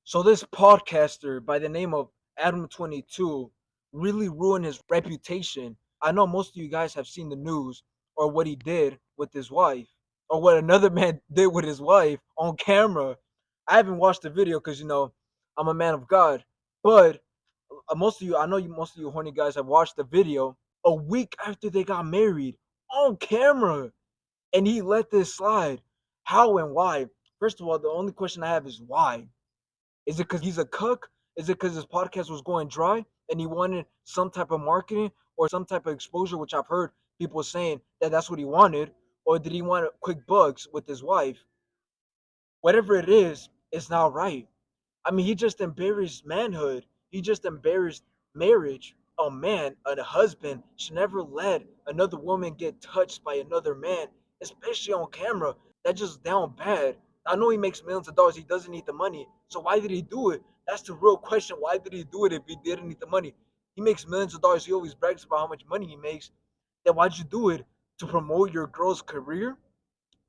So this podcaster by the name of Adam22 really ruined his reputation. I know most of you guys have seen the news or what he did with his wife or what another man did with his wife on camera. I haven't watched the video because I'm a man of God, but most of you, I know most of you horny guys have watched the video a week after they got married on camera, and he let this slide. How and why? First of all, the only question I have is why. Is it because he's a cook? Is it because his podcast was going dry and he wanted some type of marketing or some type of exposure, which I've heard people saying that that's what he wanted? Or did he want quick bucks with his wife? Whatever it is, it's not right. I mean, he just embarrassed manhood. He just embarrassed marriage. A man, a husband, should never let another woman get touched by another man, especially on camera. That's just down bad. I know he makes millions of dollars. He doesn't need the money. So why did he do it? That's the real question. Why did he do it if he didn't need the money? He makes millions of dollars. He always brags about how much money he makes. Then why'd you do it? To promote your girl's career?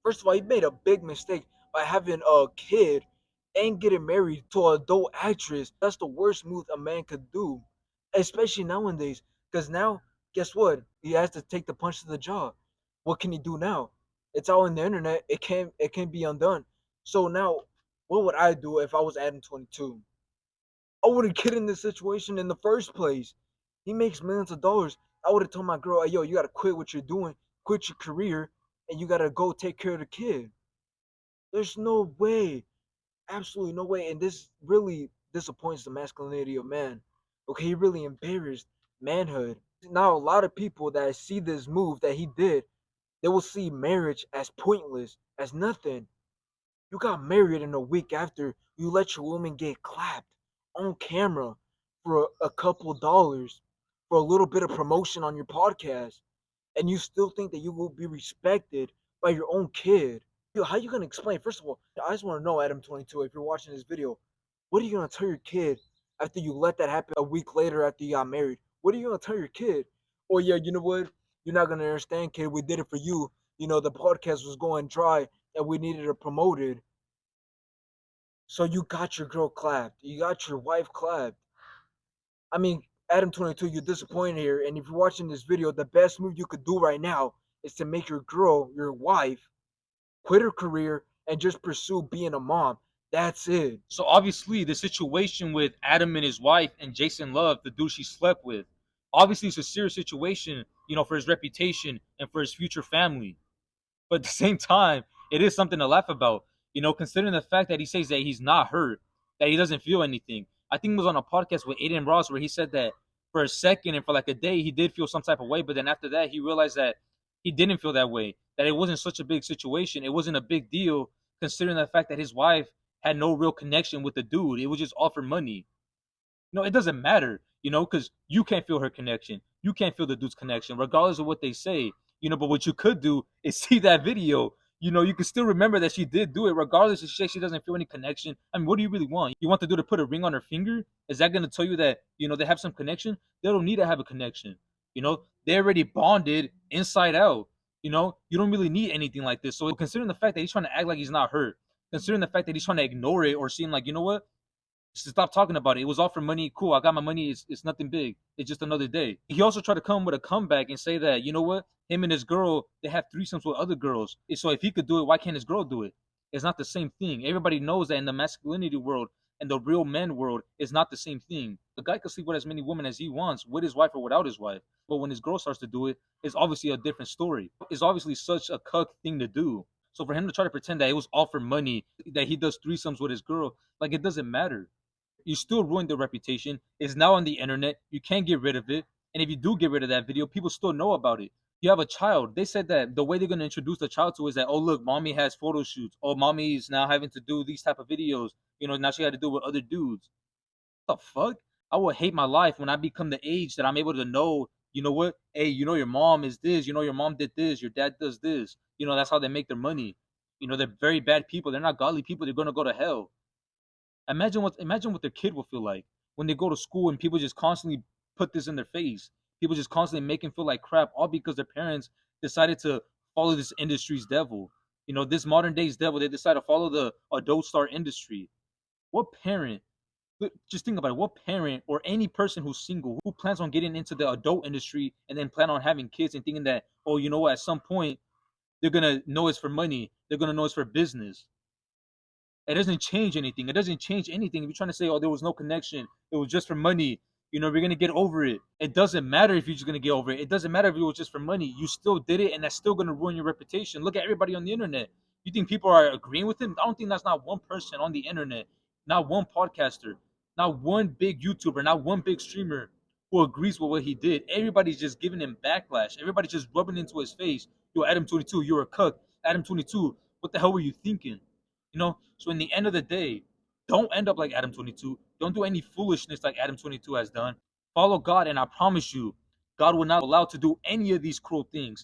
First of all, he made a big mistake by having a kid and getting married to an adult actress. That's the worst move a man could do, especially nowadays. Because now, guess what? He has to take the punch to the jaw. What can he do now? It's all in the internet. It can be undone. So now, what would I do if I was Adam22? I wouldn't get in this situation in the first place. He makes millions of dollars. I would have told my girl, hey, yo, you gotta quit what you're doing, quit your career, and you gotta go take care of the kid. There's no way, absolutely no way. And this really disappoints the masculinity of man. Okay, he really embarrassed manhood. Now, a lot of people that see this move that he did, they will see marriage as pointless, as nothing. You got married in a week after you let your woman get clapped on camera for a couple dollars for a little bit of promotion on your podcast, and you still think that you will be respected by your own kid. How you gonna explain? First of all, I just want to know, Adam22, if you're watching this video, what are you gonna tell your kid after you let that happen a week later after you got married? What are you gonna tell your kid? Oh yeah, you know what? You're not gonna understand, kid. We did it for you. The podcast was going dry and we needed to promote it. So you got your girl clapped. You got your wife clapped. I mean, Adam22, you're disappointed here. And if you're watching this video, the best move you could do right now is to make your girl, your wife, quit her career and just pursue being a mom. That's it. So obviously, the situation with Adam and his wife and Jason Love, the dude she slept with, obviously it's a serious situation, for his reputation and for his future family. But at the same time, it is something to laugh about. Considering the fact that he says that he's not hurt, that he doesn't feel anything. I think it was on a podcast with Aiden Ross where he said that for a second and for like a day he did feel some type of way, but then after that he realized that he didn't feel that way. That it wasn't such a big situation. It wasn't a big deal considering the fact that his wife had no real connection with the dude. It was just all for money. No, it doesn't matter, because you can't feel her connection. You can't feel the dude's connection, regardless of what they say. But what you could do is see that video. You can still remember that she did do it, regardless if she doesn't feel any connection. I mean, what do you really want? You want the dude to put a ring on her finger? Is that going to tell you that, they have some connection? They don't need to have a connection. They already bonded inside out. You don't really need anything like this. So considering the fact that he's trying to act like he's not hurt, considering the fact that he's trying to ignore it or seem like, what? Stop talking about it. It was all for money. Cool. I got my money. It's nothing big. It's just another day. He also tried to come with a comeback and say that, what? Him and his girl, they have threesomes with other girls. So if he could do it, why can't his girl do it? It's not the same thing. Everybody knows that in the masculinity world and the real men world, it's not the same thing. The guy can sleep with as many women as he wants, with his wife or without his wife. But when his girl starts to do it, it's obviously a different story. It's obviously such a cuck thing to do. So for him to try to pretend that it was all for money, that he does threesomes with his girl, like it doesn't matter. You still ruined the reputation. It's now on the internet. You can't get rid of it. And if you do get rid of that video, people still know about it. You have a child. They said that the way they're going to introduce the child to is that, oh, look, mommy has photo shoots. Oh, mommy is now having to do these type of videos. Now she had to do it with other dudes. What the fuck? I would hate my life when I become the age that I'm able to know, what? Hey, your mom is this. Your mom did this. Your dad does this. That's how they make their money. They're very bad people. They're not godly people. They're going to go to hell. Imagine what their kid will feel like when they go to school and people just constantly put this in their face. People just constantly make them feel like crap, all because their parents decided to follow this industry's devil. This modern day's devil. They decide to follow the adult star industry. What parent, just think about it, what parent or any person who's single who plans on getting into the adult industry and then plan on having kids and thinking that, oh, you know what, at some point they're gonna know it's for money, they're gonna know it's for business. It doesn't change anything. It doesn't change anything. If you're trying to say, oh, there was no connection, it was just for money, we're gonna get over it. It doesn't matter if you're just gonna get over it. It doesn't matter if it was just for money. You still did it, and that's still gonna ruin your reputation. Look at everybody on the internet. You think people are agreeing with him? I don't think that's not one person on the internet, not one podcaster, not one big YouTuber, not one big streamer who agrees with what he did. Everybody's just giving him backlash. Everybody's just rubbing into his face. Yo, Adam22, you're a cuck. Adam22, what the hell were you thinking? So in the end of the day, don't end up like Adam22. Don't do any foolishness like Adam22 has done. Follow God, and I promise you, God will not allow to do any of these cruel things.